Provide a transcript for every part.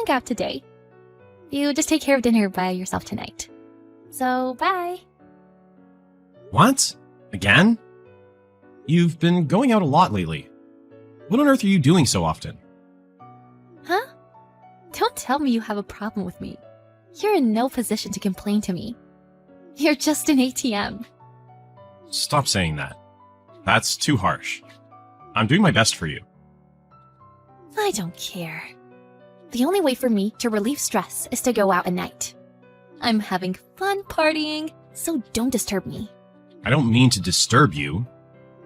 hang out today. You just take care of dinner by yourself tonight. So, bye. What? Again? You've been going out a lot lately. What on earth are you doing so often? Huh? Don't tell me you have a problem with me. You're in no position to complain to me. You're just an ATM. Stop saying that. That's too harsh. I'm doing my best for you. I don't care. The only way for me to relieve stress is to go out at night. I'm having fun partying, so don't disturb me. I don't mean to disturb you.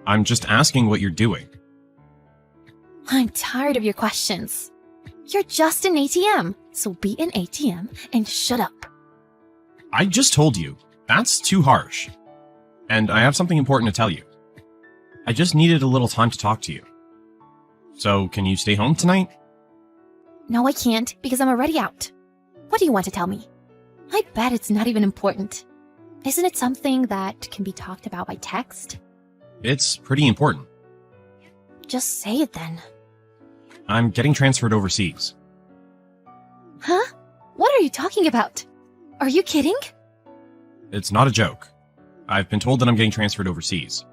I'm just asking what you're doing. I'm tired of your questions. You're just an ATM, so be an ATM and shut up. I just told you. That's too harsh. And I have something important to tell you. I just needed a little time to talk to you. So, can you stay home tonight? No, I can't, because I'm already out. What do you want to tell me? I bet it's not even important. Isn't it something that can be talked about by text? It's pretty important. Just say it then. I'm getting transferred overseas. Huh? What are you talking about? Are you kidding? It's not a joke. I've been told that I'm getting transferred overseas.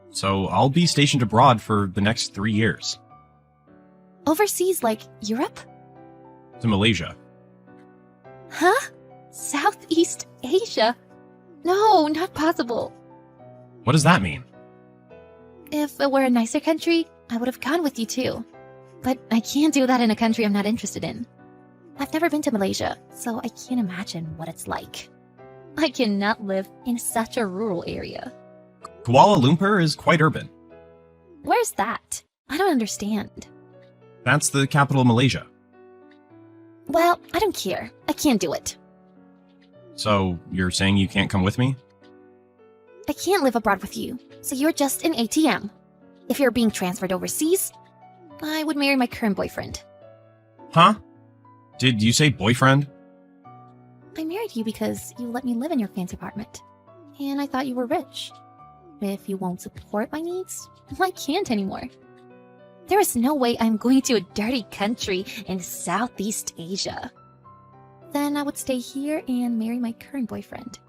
So I'll be stationed abroad for the next 3 years. Overseas, like Europe? To Malaysia. Huh? Southeast Asia? No, not possible. What does that mean? If it were a nicer country, I would have gone with you too. But I can't do that in a country I'm not interested in. I've never been to Malaysia, so I can't imagine what it's like. I cannot live in such a rural area. Kuala Lumpur is quite urban. Where's that? I don't understand. That's the capital of Malaysia. Well, I don't care. I can't do it. So, you're saying you can't come with me? I can't live abroad with you, so you're just an ATM. If you're being transferred overseas, I would marry my current boyfriend. Huh? Did you say boyfriend? I married you because you let me live in your fancy apartment. And I thought you were rich. If you won't support my needs, I can't anymore. There is no way I'm going to a dirty country in Southeast Asia. Then I would stay here and marry my current boyfriend.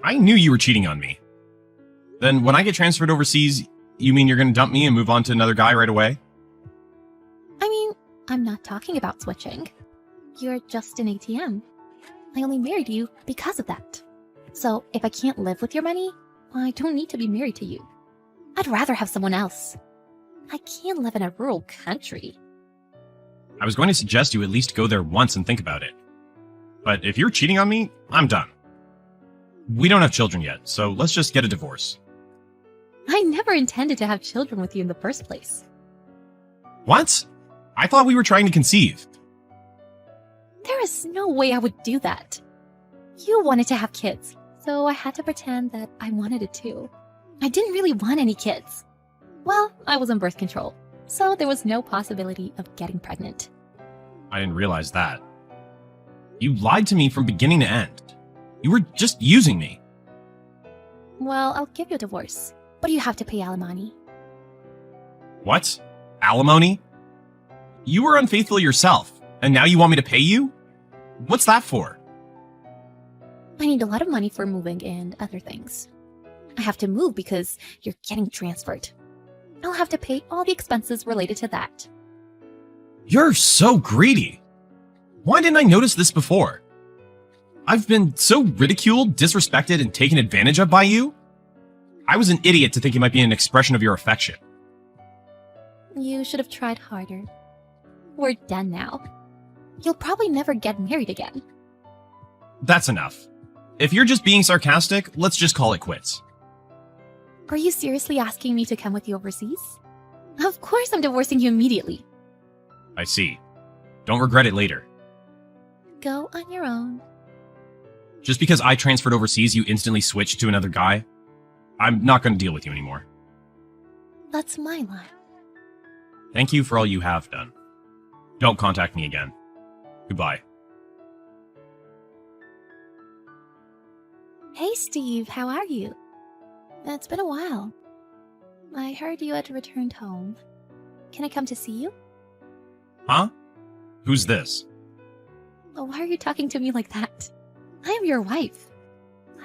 I knew you were cheating on me. Then when I get transferred overseas, you mean you're gonna dump me and move on to another guy right away? I mean, I'm not talking about switching. You're just an ATM. I only married you because of that. So if I can't live with your money, I don't need to be married to you. I'd rather have someone else. I can't live in a rural country. I was going to suggest you at least go there once and think about it. But if you're cheating on me, I'm done. We don't have children yet, so let's just get a divorce. I never intended to have children with you in the first place. What? I thought we were trying to conceive. There is no way I would do that. You wanted to have kids, so I had to pretend that I wanted it too. I didn't really want any kids. Well, I was on birth control, so there was no possibility of getting pregnant. I didn't realize that. You lied to me from beginning to end. You were just using me. Well, I'll give you a divorce, but you have to pay alimony. What? Alimony? You were unfaithful yourself, and now you want me to pay you? What's that for? I need a lot of money for moving and other things. I have to move because you're getting transferred. I'll have to pay all the expenses related to that. You're so greedy. Why didn't I notice this before? I've been so ridiculed, disrespected, and taken advantage of by you. I was an idiot to think it might be an expression of your affection. You should have tried harder. We're done now. You'll probably never get married again. That's enough. If you're just being sarcastic, let's just call it quits. Are you seriously asking me to come with you overseas? Of course I'm divorcing you immediately. I see. Don't regret it later. Go on your own. Just because I transferred overseas, you instantly switched to another guy? I'm not going to deal with you anymore. That's my line. Thank you for all you have done. Don't contact me again. Goodbye. Hey Steve, how are you? It's been a while. I heard you had returned home. Can I come to see you? Huh? Who's this? Oh, why are you talking to me like that? I am your wife.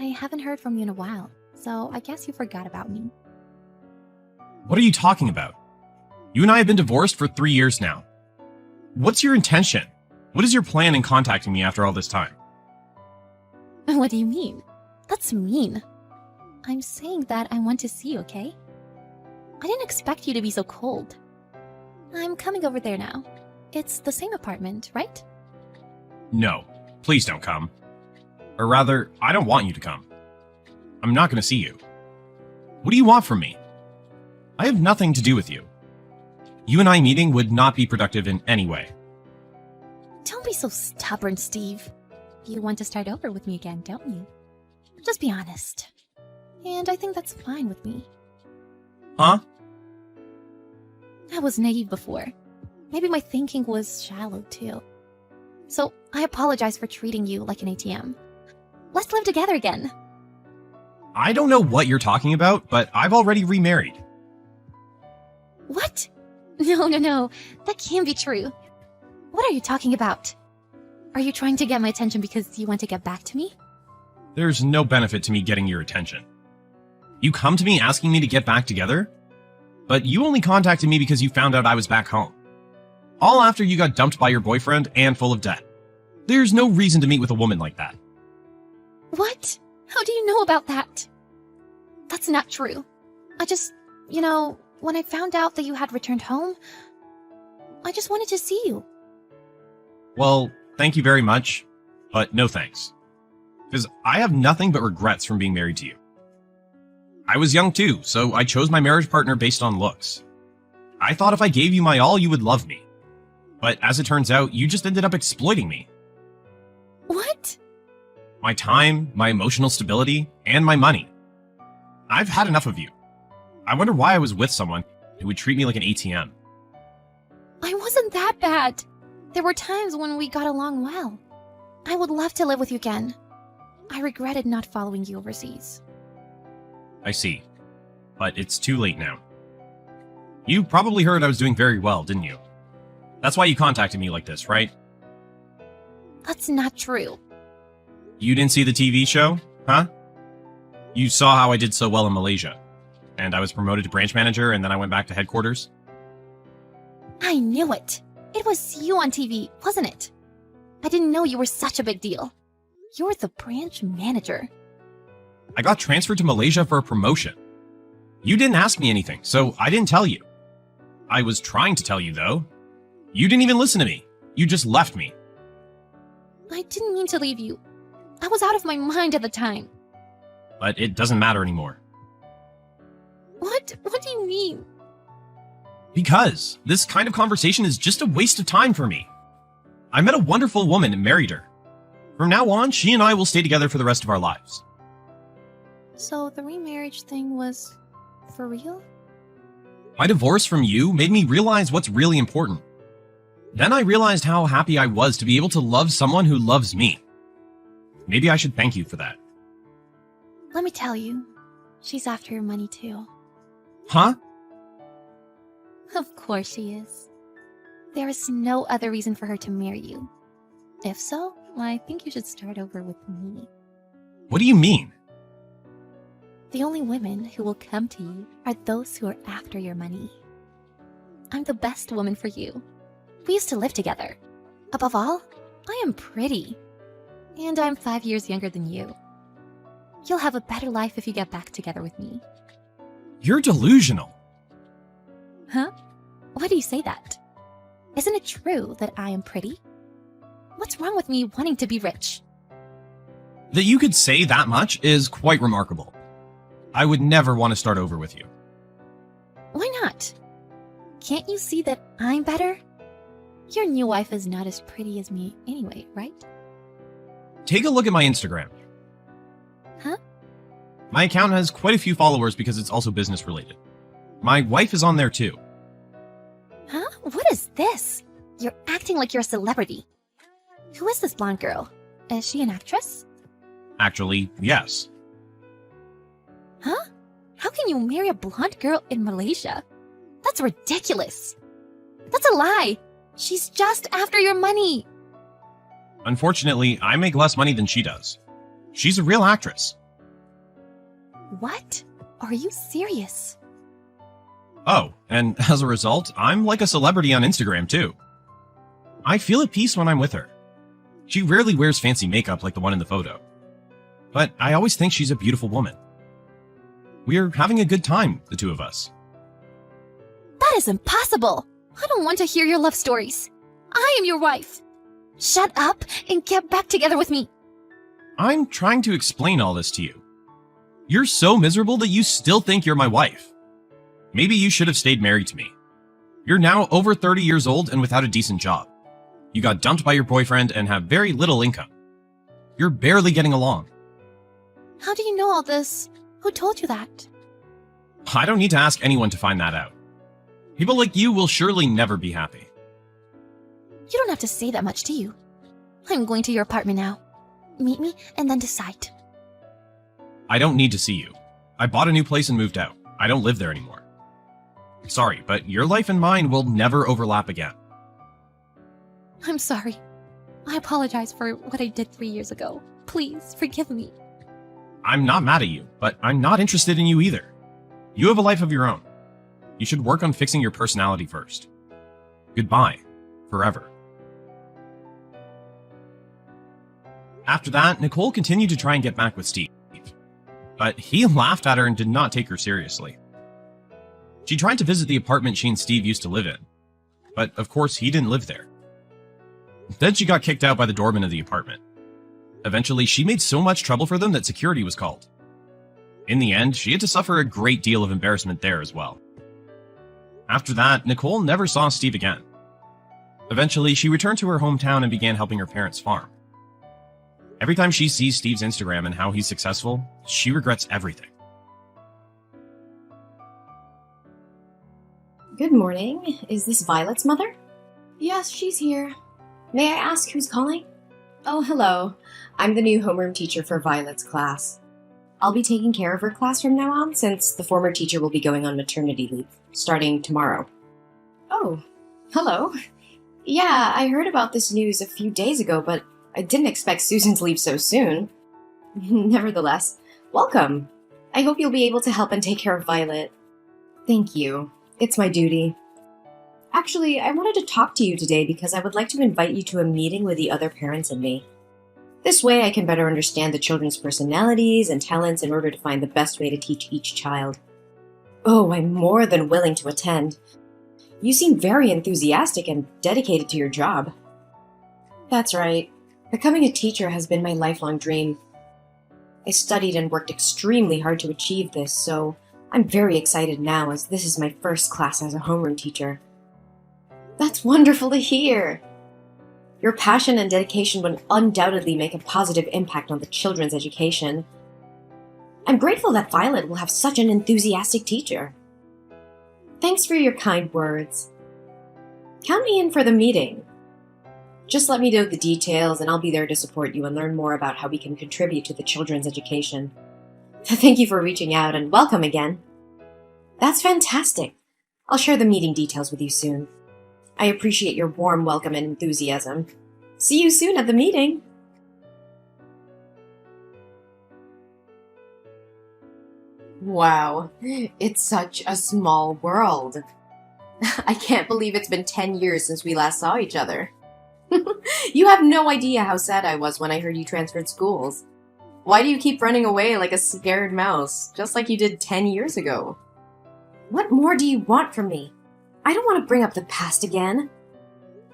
I haven't heard from you in a while, so I guess you forgot about me. What are you talking about? You and I have been divorced for 3 years now. What's your intention? What is your plan in contacting me after all this time? What do you mean? That's mean. I'm saying that I want to see you, okay? I didn't expect you to be so cold. I'm coming over there now. It's the same apartment, right? No, please don't come. Or rather, I don't want you to come. I'm not going to see you. What do you want from me? I have nothing to do with you. You and I meeting would not be productive in any way. Don't be so stubborn, Steve. You want to start over with me again, don't you? Just be honest. And I think that's fine with me. Huh? I was naive before. Maybe my thinking was shallow too. So I apologize for treating you like an ATM. Let's live together again. I don't know what you're talking about, but I've already remarried. What? No. That can't be true. What are you talking about? Are you trying to get my attention because you want to get back to me? There's no benefit to me getting your attention. You come to me asking me to get back together? But you only contacted me because you found out I was back home. All after you got dumped by your boyfriend and full of debt. There's no reason to meet with a woman like that. What? How do you know about that? That's not true. I just, when I found out that you had returned home, I just wanted to see you. Well, thank you very much, but no thanks. Because I have nothing but regrets from being married to you. I was young too, so I chose my marriage partner based on looks. I thought if I gave you my all, you would love me. But as it turns out, you just ended up exploiting me. What? My time, my emotional stability, and my money. I've had enough of you. I wonder why I was with someone who would treat me like an ATM. I wasn't that bad. There were times when we got along well. I would love to live with you again. I regretted not following you overseas. I see. But it's too late now. You probably heard I was doing very well, didn't you? That's why you contacted me like this, right? That's not true. You didn't see the TV show, huh? You saw how I did so well in Malaysia. And I was promoted to branch manager, and then I went back to headquarters. I knew it. It was you on TV, wasn't it? I didn't know you were such a big deal. You're the branch manager. I got transferred to Malaysia for a promotion. You didn't ask me anything, so I didn't tell you. I was trying to tell you, though. You didn't even listen to me. You just left me. I didn't mean to leave you. I was out of my mind at the time. But it doesn't matter anymore. What? What do you mean? Because this kind of conversation is just a waste of time for me. I met a wonderful woman and married her. From now on, she and I will stay together for the rest of our lives. So the remarriage thing was for real? My divorce from you made me realize what's really important. Then I realized how happy I was to be able to love someone who loves me. Maybe I should thank you for that. Let me tell you, she's after your money too. Huh? Of course she is. There is no other reason for her to marry you. If so, I think you should start over with me. What do you mean? The only women who will come to you are those who are after your money. I'm the best woman for you. We used to live together. Above all, I am pretty. And I'm 5 years younger than you. You'll have a better life if you get back together with me. You're delusional. Huh? Why do you say that? Isn't it true that I am pretty? What's wrong with me wanting to be rich? That you could say that much is quite remarkable. I would never want to start over with you. Why not? Can't you see that I'm better? Your new wife is not as pretty as me anyway, right? Take a look at my Instagram. Huh? My account has quite a few followers because it's also business related. My wife is on there too. Huh? What is this? You're acting like you're a celebrity. Who is this blonde girl? Is she an actress? Actually, yes. Huh? How can you marry a blonde girl in Malaysia? That's ridiculous. That's a lie. She's just after your money. Unfortunately, I make less money than she does. She's a real actress. What? Are you serious? Oh, and as a result, I'm like a celebrity on Instagram too. I feel at peace when I'm with her. She rarely wears fancy makeup like the one in the photo. But I always think she's a beautiful woman. We're having a good time, the two of us. That is impossible. I don't want to hear your love stories. I am your wife. Shut up and get back together with me. I'm trying to explain all this to you. You're so miserable that you still think you're my wife. Maybe you should have stayed married to me. You're now over 30 years old and without a decent job. You got dumped by your boyfriend and have very little income. You're barely getting along. How do you know all this? Who told you that? I don't need to ask anyone to find that out. People like you will surely never be happy. You don't have to say that much, do you? I'm going to your apartment now. Meet me and then decide. I don't need to see you. I bought a new place and moved out. I don't live there anymore. Sorry, but your life and mine will never overlap again. I'm sorry. I apologize for what I did 3 years ago. Please, forgive me. I'm not mad at you, but I'm not interested in you either. You have a life of your own. You should work on fixing your personality first. Goodbye. Forever. After that, Nicole continued to try and get back with Steve. But he laughed at her and did not take her seriously. She tried to visit the apartment she and Steve used to live in. But of course, he didn't live there. Then she got kicked out by the doorman of the apartment. Eventually, she made so much trouble for them that security was called. In the end, she had to suffer a great deal of embarrassment there as well. After that, Nicole never saw Steve again. Eventually, she returned to her hometown and began helping her parents farm. Every time she sees Steve's Instagram and how he's successful, she regrets everything. Good morning. Is this Violet's mother? Yes, she's here. May I ask who's calling? Oh, hello. I'm the new homeroom teacher for Violet's class. I'll be taking care of her class from now on since the former teacher will be going on maternity leave, starting tomorrow. Oh, hello. Yeah, I heard about this news a few days ago, but I didn't expect Susan to leave so soon. Nevertheless, welcome. I hope you'll be able to help and take care of Violet. Thank you. It's my duty. Actually, I wanted to talk to you today because I would like to invite you to a meeting with the other parents and me. This way I can better understand the children's personalities and talents in order to find the best way to teach each child. Oh, I'm more than willing to attend. You seem very enthusiastic and dedicated to your job. That's right. Becoming a teacher has been my lifelong dream. I studied and worked extremely hard to achieve this, so I'm very excited now as this is my first class as a homeroom teacher. That's wonderful to hear! Your passion and dedication would undoubtedly make a positive impact on the children's education. I'm grateful that Violet will have such an enthusiastic teacher. Thanks for your kind words. Count me in for the meeting. Just let me know the details and I'll be there to support you and learn more about how we can contribute to the children's education. Thank you for reaching out and welcome again. That's fantastic. I'll share the meeting details with you soon. I appreciate your warm welcome and enthusiasm. See you soon at the meeting. Wow, it's such a small world. I can't believe it's been 10 years since we last saw each other. You have no idea how sad I was when I heard you transferred schools. Why do you keep running away like a scared mouse, just like you did 10 years ago? What more do you want from me? I don't want to bring up the past again.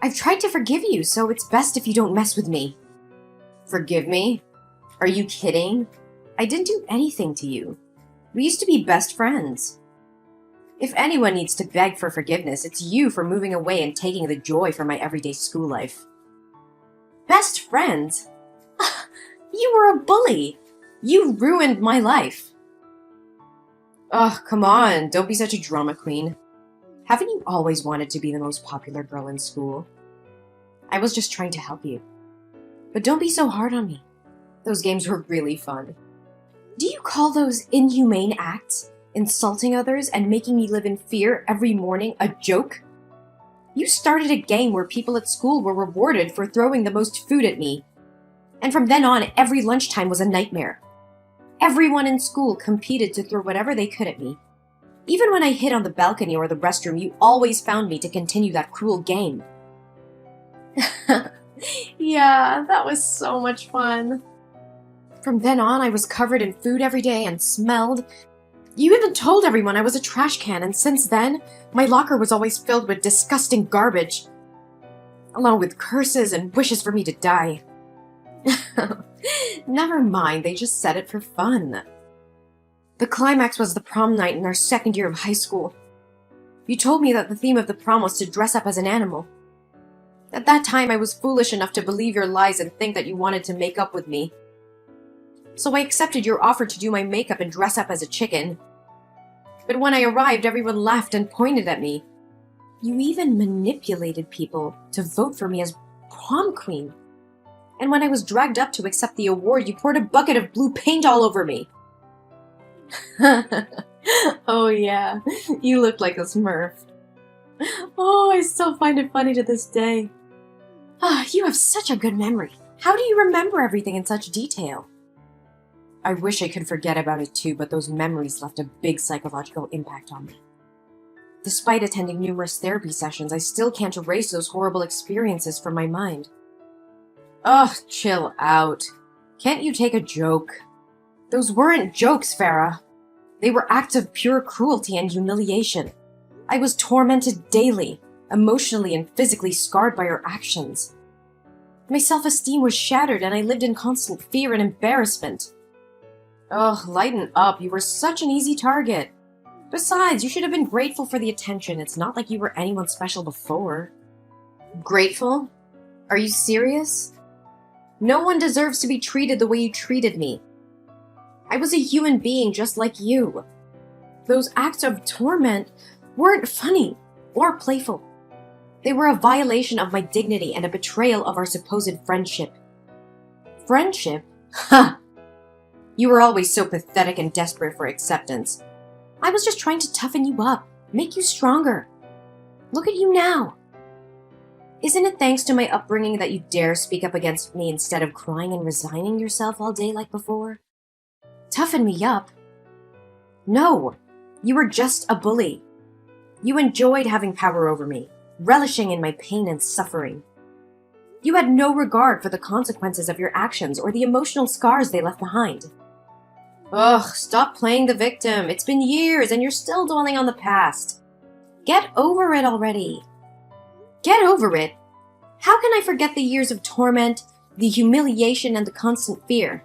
I've tried to forgive you, so it's best if you don't mess with me. Forgive me? Are you kidding? I didn't do anything to you. We used to be best friends. If anyone needs to beg for forgiveness, it's you for moving away and taking the joy from my everyday school life. Best friends? You were a bully. You ruined my life. Ugh, come on, don't be such a drama queen. Haven't you always wanted to be the most popular girl in school? I was just trying to help you. But don't be so hard on me. Those games were really fun. Do you call those inhumane acts, insulting others and making me live in fear every morning, a joke? You started a game where people at school were rewarded for throwing the most food at me. And from then on, every lunchtime was a nightmare. Everyone in school competed to throw whatever they could at me. Even when I hid on the balcony or the restroom, you always found me to continue that cruel game. Yeah, that was so much fun. From then on, I was covered in food every day and smelled. You even told everyone I was a trash can, and since then, my locker was always filled with disgusting garbage, along with curses and wishes for me to die. Never mind, they just said it for fun. The climax was the prom night in our second year of high school. You told me that the theme of the prom was to dress up as an animal. At that time, I was foolish enough to believe your lies and think that you wanted to make up with me. So I accepted your offer to do my makeup and dress up as a chicken. But when I arrived, everyone laughed and pointed at me. You even manipulated people to vote for me as prom queen. And when I was dragged up to accept the award, you poured a bucket of blue paint all over me. Oh yeah, you looked like a Smurf. Oh, I still find it funny to this day. Ah, you have such a good memory. How do you remember everything in such detail? I wish I could forget about it too, but those memories left a big psychological impact on me. Despite attending numerous therapy sessions, I still can't erase those horrible experiences from my mind. Ugh, chill out. Can't you take a joke? Those weren't jokes, Farah. They were acts of pure cruelty and humiliation. I was tormented daily, emotionally and physically scarred by your actions. My self-esteem was shattered and I lived in constant fear and embarrassment. Ugh, lighten up. You were such an easy target. Besides, you should have been grateful for the attention. It's not like you were anyone special before. Grateful? Are you serious? No one deserves to be treated the way you treated me. I was a human being just like you. Those acts of torment weren't funny or playful. They were a violation of my dignity and a betrayal of our supposed friendship. Friendship? Ha! You were always so pathetic and desperate for acceptance. I was just trying to toughen you up, make you stronger. Look at you now. Isn't it thanks to my upbringing that you dare speak up against me instead of crying and resigning yourself all day like before? Toughen me up? No, you were just a bully. You enjoyed having power over me, relishing in my pain and suffering. You had no regard for the consequences of your actions or the emotional scars they left behind. Ugh, stop playing the victim. It's been years and you're still dwelling on the past. Get over it already. Get over it? How can I forget the years of torment, the humiliation, and the constant fear?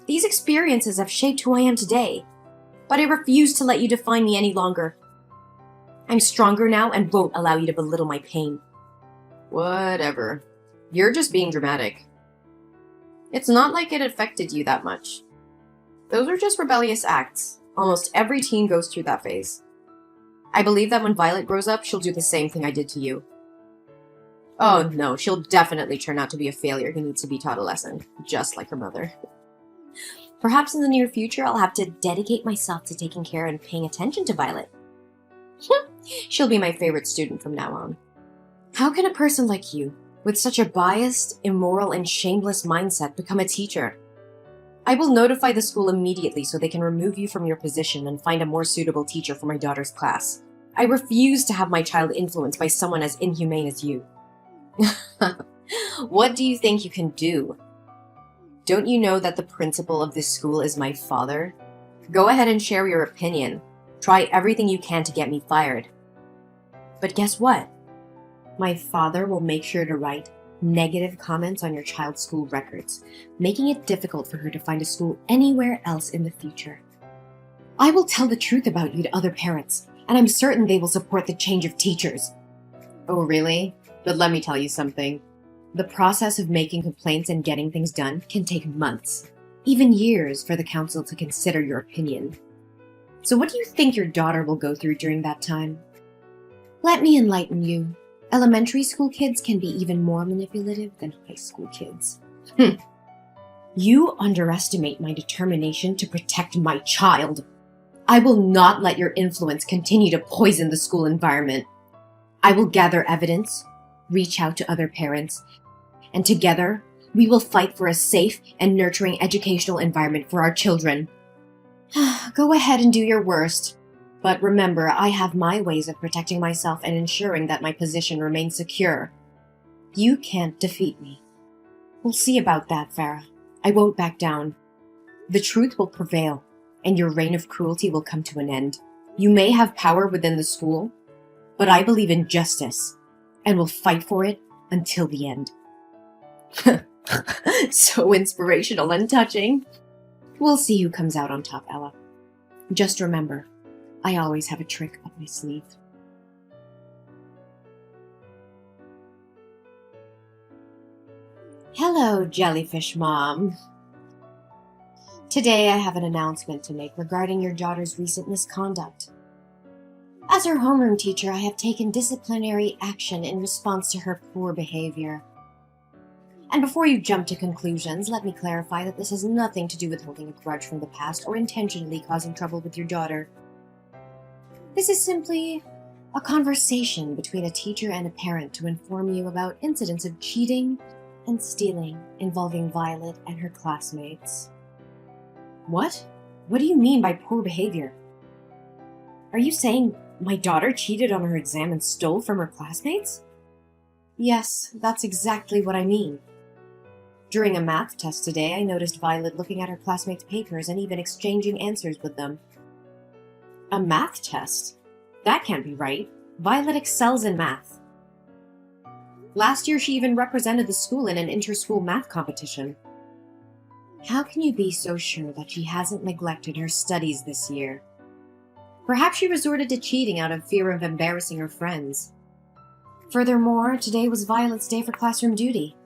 These experiences have shaped who I am today, but I refuse to let you define me any longer. I'm stronger now and won't allow you to belittle my pain. Whatever. You're just being dramatic. It's not like it affected you that much. Those are just rebellious acts. Almost every teen goes through that phase. I believe that when Violet grows up, she'll do the same thing I did to you. Oh no, she'll definitely turn out to be a failure who needs to be taught a lesson, just like her mother. Perhaps in the near future, I'll have to dedicate myself to taking care and paying attention to Violet. She'll be my favorite student from now on. How can a person like you, with such a biased, immoral, and shameless mindset, become a teacher? I will notify the school immediately so they can remove you from your position and find a more suitable teacher for my daughter's class. I refuse to have my child influenced by someone as inhumane as you. What do you think you can do? Don't you know that the principal of this school is my father? Go ahead and share your opinion. Try everything you can to get me fired. But guess what? My father will make sure to write negative comments on your child's school records, making it difficult for her to find a school anywhere else in the future. I will tell the truth about you to other parents, and I'm certain they will support the change of teachers. Oh, really? But let me tell you something. The process of making complaints and getting things done can take months, even years, for the council to consider your opinion. So what do you think your daughter will go through during that time? Let me enlighten you. Elementary school kids can be even more manipulative than high school kids. You underestimate my determination to protect my child. I will not let your influence continue to poison the school environment. I will gather evidence, reach out to other parents, and together we will fight for a safe and nurturing educational environment for our children. Go ahead and do your worst. But remember, I have my ways of protecting myself and ensuring that my position remains secure. You can't defeat me. We'll see about that, Farah. I won't back down. The truth will prevail, and your reign of cruelty will come to an end. You may have power within the school, but I believe in justice, and will fight for it until the end. So inspirational and touching. We'll see who comes out on top, Ella. Just remember, I always have a trick up my sleeve. Hello, Jellyfish Mom. Today I have an announcement to make regarding your daughter's recent misconduct. As her homeroom teacher, I have taken disciplinary action in response to her poor behavior. And before you jump to conclusions, let me clarify that this has nothing to do with holding a grudge from the past or intentionally causing trouble with your daughter. This is simply a conversation between a teacher and a parent to inform you about incidents of cheating and stealing involving Violet and her classmates. What? What do you mean by poor behavior? Are you saying my daughter cheated on her exam and stole from her classmates? Yes, that's exactly what I mean. During a math test today, I noticed Violet looking at her classmates' papers and even exchanging answers with them. A math test? That can't be right. Violet excels in math. Last year, she even represented the school in an inter-school math competition. How can you be so sure that she hasn't neglected her studies this year? Perhaps she resorted to cheating out of fear of embarrassing her friends. Furthermore, today was Violet's day for classroom duty.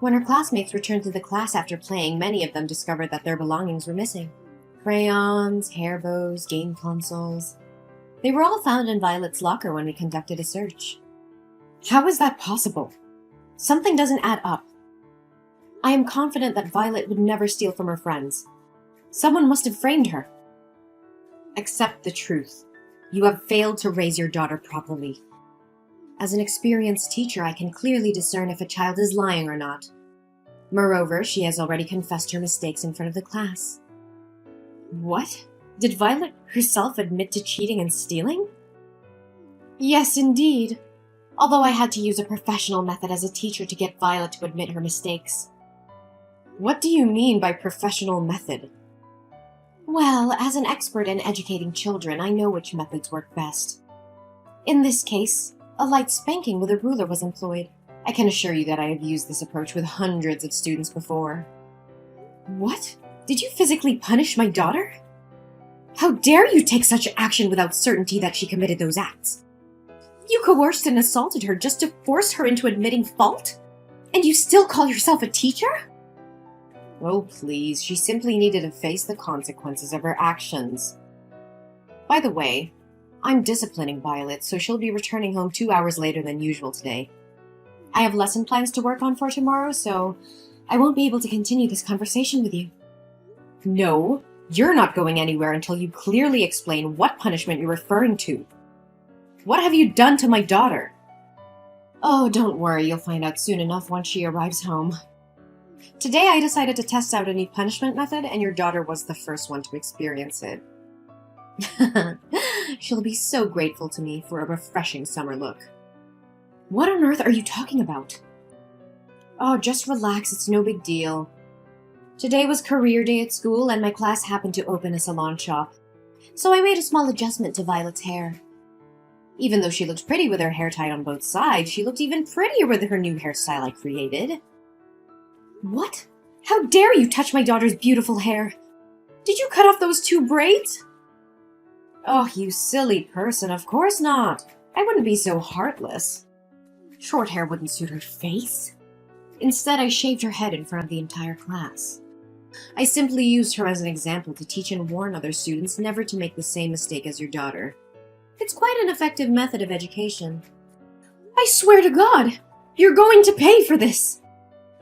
When her classmates returned to the class after playing, many of them discovered that their belongings were missing. Crayons, hair bows, game consoles. They were all found in Violet's locker when we conducted a search. How is that possible? Something doesn't add up. I am confident that Violet would never steal from her friends. Someone must have framed her. Accept the truth. You have failed to raise your daughter properly. As an experienced teacher, I can clearly discern if a child is lying or not. Moreover, she has already confessed her mistakes in front of the class. What? Did Violet herself admit to cheating and stealing? Yes, indeed. Although I had to use a professional method as a teacher to get Violet to admit her mistakes. What do you mean by professional method? Well, as an expert in educating children, I know which methods work best. In this case, a light spanking with a ruler was employed. I can assure you that I have used this approach with hundreds of students before. What? Did you physically punish my daughter? How dare you take such action without certainty that she committed those acts? You coerced and assaulted her just to force her into admitting fault? And you still call yourself a teacher? Oh, please, she simply needed to face the consequences of her actions. By the way, I'm disciplining Violet, so she'll be returning home 2 hours later than usual today. I have lesson plans to work on for tomorrow, so I won't be able to continue this conversation with you. No, you're not going anywhere until you clearly explain what punishment you're referring to. What have you done to my daughter? Oh, don't worry, you'll find out soon enough once she arrives home. Today I decided to test out a new punishment method, and your daughter was the first one to experience it. She'll be so grateful to me for a refreshing summer look. What on earth are you talking about? Oh, just relax, it's no big deal. Today was career day at school, and my class happened to open a salon shop. So I made a small adjustment to Violet's hair. Even though she looked pretty with her hair tied on both sides, she looked even prettier with her new hairstyle I created. What? How dare you touch my daughter's beautiful hair? Did you cut off those 2 braids? Oh, you silly person, of course not. I wouldn't be so heartless. Short hair wouldn't suit her face. Instead, I shaved her head in front of the entire class. I simply used her as an example to teach and warn other students never to make the same mistake as your daughter. It's quite an effective method of education. I swear to God, you're going to pay for this.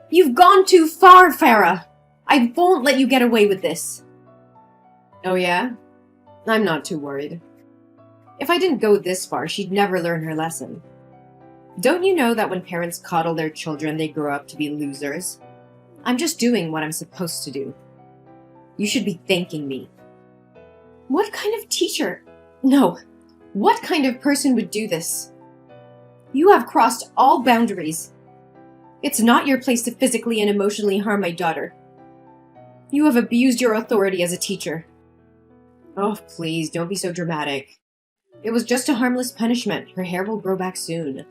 You've gone too far, Farah. I won't let you get away with this. Oh yeah? I'm not too worried. If I didn't go this far, she'd never learn her lesson. Don't you know that when parents coddle their children, they grow up to be losers? I'm just doing what I'm supposed to do. You should be thanking me. What kind of teacher? No, what kind of person would do this? You have crossed all boundaries. It's not your place to physically and emotionally harm my daughter. You have abused your authority as a teacher. Oh, please, don't be so dramatic. It was just a harmless punishment. Her hair will grow back soon.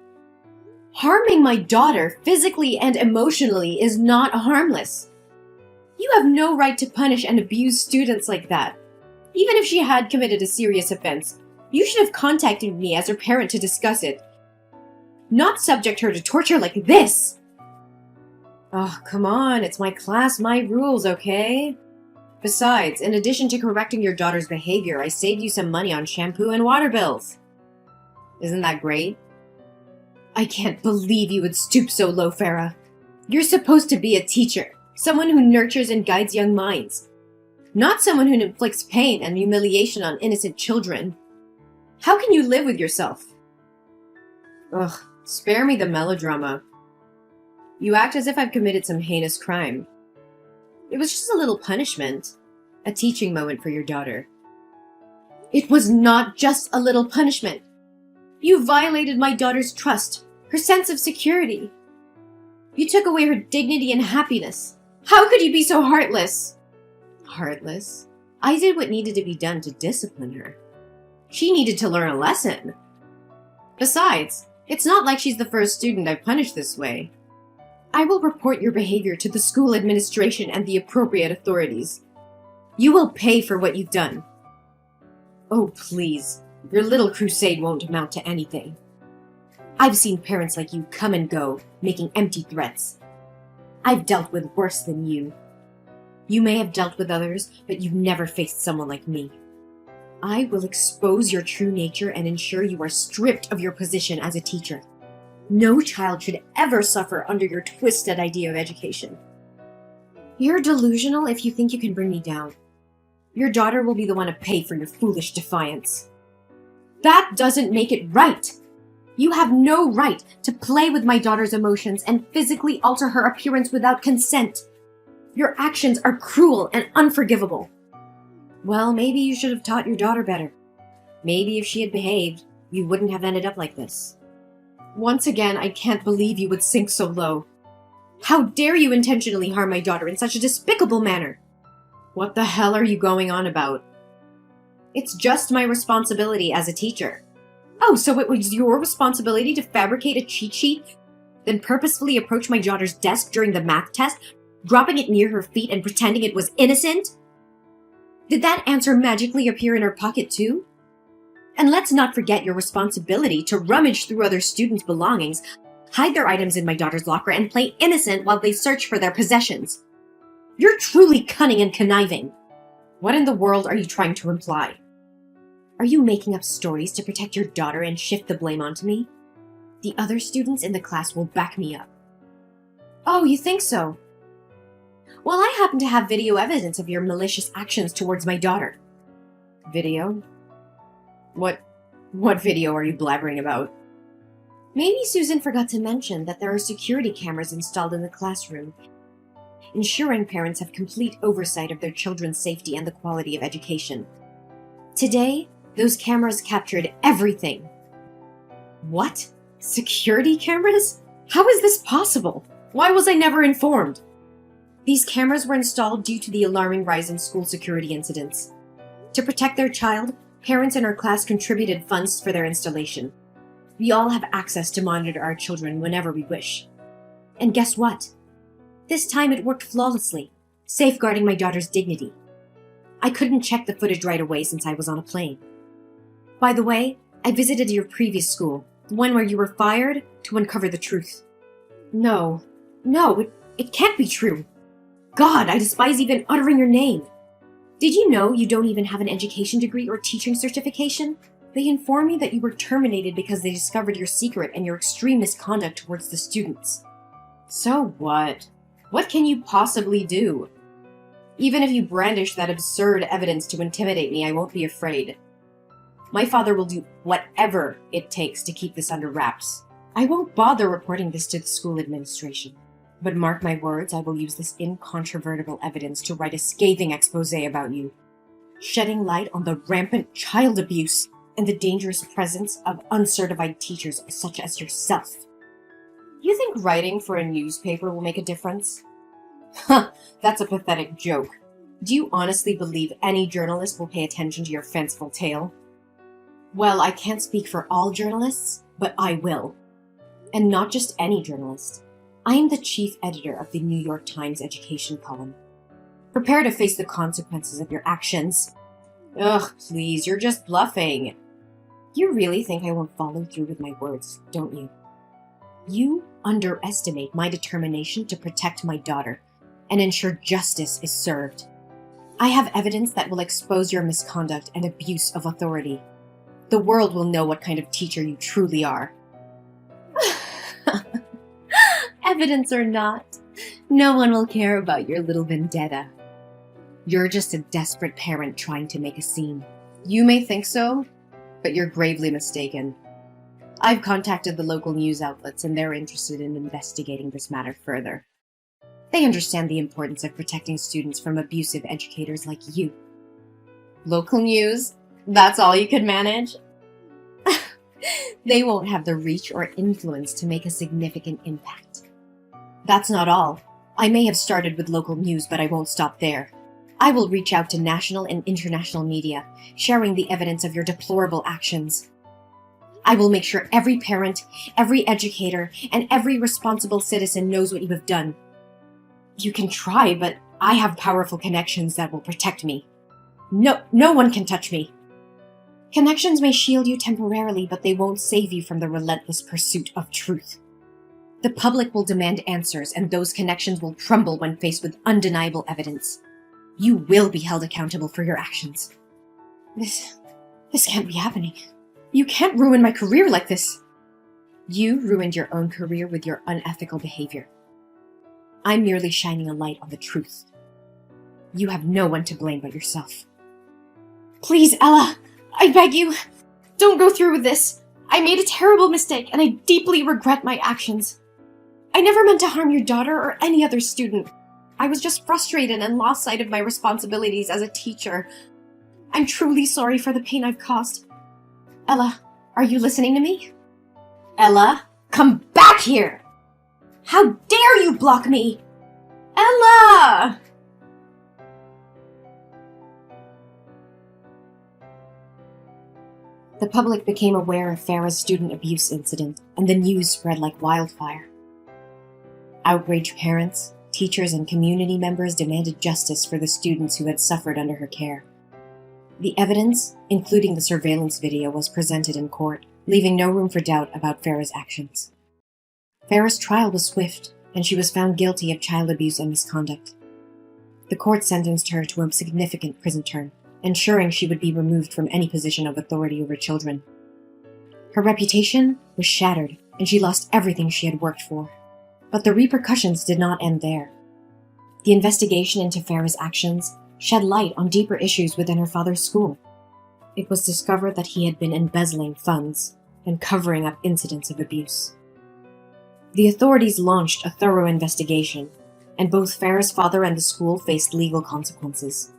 Harming my daughter physically and emotionally is not harmless. You have no right to punish and abuse students like that. Even if she had committed a serious offense, you should have contacted me as her parent to discuss it. Not subject her to torture like this! Oh, come on, it's my class, my rules, okay? Besides, in addition to correcting your daughter's behavior, I saved you some money on shampoo and water bills. Isn't that great? I can't believe you would stoop so low, Farah. You're supposed to be a teacher, someone who nurtures and guides young minds, not someone who inflicts pain and humiliation on innocent children. How can you live with yourself? Ugh, spare me the melodrama. You act as if I've committed some heinous crime. It was just a little punishment, a teaching moment for your daughter. It was not just a little punishment. You violated my daughter's trust, her sense of security. You took away her dignity and happiness. How could you be so heartless? Heartless? I did what needed to be done to discipline her. She needed to learn a lesson. Besides, it's not like she's the first student I've punished this way. I will report your behavior to the school administration and the appropriate authorities. You will pay for what you've done. Oh, please. Your little crusade won't amount to anything. I've seen parents like you come and go, making empty threats. I've dealt with worse than you. You may have dealt with others, but you've never faced someone like me. I will expose your true nature and ensure you are stripped of your position as a teacher. No child should ever suffer under your twisted idea of education. You're delusional if you think you can bring me down. Your daughter will be the one to pay for your foolish defiance. That doesn't make it right. You have no right to play with my daughter's emotions and physically alter her appearance without consent. Your actions are cruel and unforgivable. Well, maybe you should have taught your daughter better. Maybe if she had behaved, you wouldn't have ended up like this. Once again, I can't believe you would sink so low. How dare you intentionally harm my daughter in such a despicable manner? What the hell are you going on about? It's just my responsibility as a teacher. Oh, so it was your responsibility to fabricate a cheat sheet, then purposefully approach my daughter's desk during the math test, dropping it near her feet and pretending it was innocent? Did that answer magically appear in her pocket too? And let's not forget your responsibility to rummage through other students' belongings, hide their items in my daughter's locker, and play innocent while they search for their possessions. You're truly cunning and conniving. What in the world are you trying to imply? Are you making up stories to protect your daughter and shift the blame onto me? The other students in the class will back me up. Oh, you think so? Well, I happen to have video evidence of your malicious actions towards my daughter. Video? What video are you blabbering about? Maybe Susan forgot to mention that there are security cameras installed in the classroom, ensuring parents have complete oversight of their children's safety and the quality of education. Today, those cameras captured everything. What? Security cameras? How is this possible? Why was I never informed? These cameras were installed due to the alarming rise in school security incidents. To protect their child, parents in our class contributed funds for their installation. We all have access to monitor our children whenever we wish. And guess what? This time it worked flawlessly, safeguarding my daughter's dignity. I couldn't check the footage right away since I was on a plane. By the way, I visited your previous school, the one where you were fired, to uncover the truth. No, it can't be true. God, I despise even uttering your name. Did you know you don't even have an education degree or teaching certification? They informed me that you were terminated because they discovered your secret and your extreme misconduct towards the students. So what? What can you possibly do? Even if you brandish that absurd evidence to intimidate me, I won't be afraid. My father will do whatever it takes to keep this under wraps. I won't bother reporting this to the school administration. But mark my words, I will use this incontrovertible evidence to write a scathing expose about you, shedding light on the rampant child abuse and the dangerous presence of uncertified teachers such as yourself. You think writing for a newspaper will make a difference? Huh, that's a pathetic joke. Do you honestly believe any journalist will pay attention to your fanciful tale? Well, I can't speak for all journalists, but I will. And not just any journalist. I am the chief editor of the New York Times education column. Prepare to face the consequences of your actions. Ugh, please, you're just bluffing. You really think I won't follow through with my words, don't you? You underestimate my determination to protect my daughter and ensure justice is served. I have evidence that will expose your misconduct and abuse of authority. The world will know what kind of teacher you truly are. Evidence or not, no one will care about your little vendetta. You're just a desperate parent trying to make a scene. You may think so, but you're gravely mistaken. I've contacted the local news outlets and they're interested in investigating this matter further. They understand the importance of protecting students from abusive educators like you. Local news? That's all you could manage? They won't have the reach or influence to make a significant impact. That's not all. I may have started with local news, but I won't stop there. I will reach out to national and international media, sharing the evidence of your deplorable actions. I will make sure every parent, every educator, and every responsible citizen knows what you have done. You can try, but I have powerful connections that will protect me. No one can touch me. Connections may shield you temporarily, but they won't save you from the relentless pursuit of truth. The public will demand answers, and those connections will crumble when faced with undeniable evidence. You will be held accountable for your actions. This can't be happening. You can't ruin my career like this. You ruined your own career with your unethical behavior. I'm merely shining a light on the truth. You have no one to blame but yourself. Please, Ella, I beg you, don't go through with this. I made a terrible mistake, and I deeply regret my actions. I never meant to harm your daughter or any other student. I was just frustrated and lost sight of my responsibilities as a teacher. I'm truly sorry for the pain I've caused. Ella, are you listening to me? Ella, come back here! How dare you block me? Ella! The public became aware of Farah's student abuse incident, and the news spread like wildfire. Outraged parents, teachers, and community members demanded justice for the students who had suffered under her care. The evidence, including the surveillance video, was presented in court, leaving no room for doubt about Farah's actions. Farah's trial was swift, and she was found guilty of child abuse and misconduct. The court sentenced her to a significant prison term, ensuring she would be removed from any position of authority over children. Her reputation was shattered, and she lost everything she had worked for. But the repercussions did not end there. The investigation into Farah's actions shed light on deeper issues within her father's school. It was discovered that he had been embezzling funds and covering up incidents of abuse. The authorities launched a thorough investigation, and both Farah's father and the school faced legal consequences.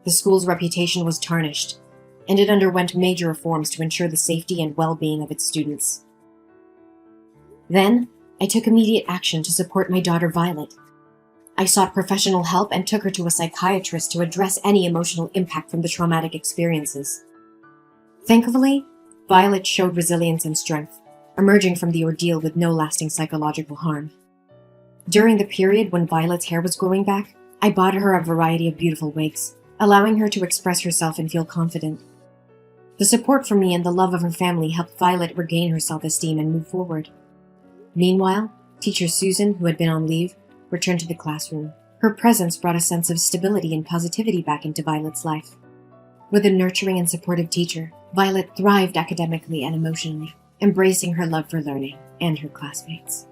The school's reputation was tarnished, and it underwent major reforms to ensure the safety and well-being of its students. Then, I took immediate action to support my daughter Violet. I sought professional help and took her to a psychiatrist to address any emotional impact from the traumatic experiences. Thankfully, Violet showed resilience and strength, emerging from the ordeal with no lasting psychological harm. During the period when Violet's hair was growing back, I bought her a variety of beautiful wigs, allowing her to express herself and feel confident. The support from me and the love of her family helped Violet regain her self-esteem and move forward. Meanwhile, teacher Susan, who had been on leave, returned to the classroom. Her presence brought a sense of stability and positivity back into Violet's life. With a nurturing and supportive teacher, Violet thrived academically and emotionally, embracing her love for learning and her classmates.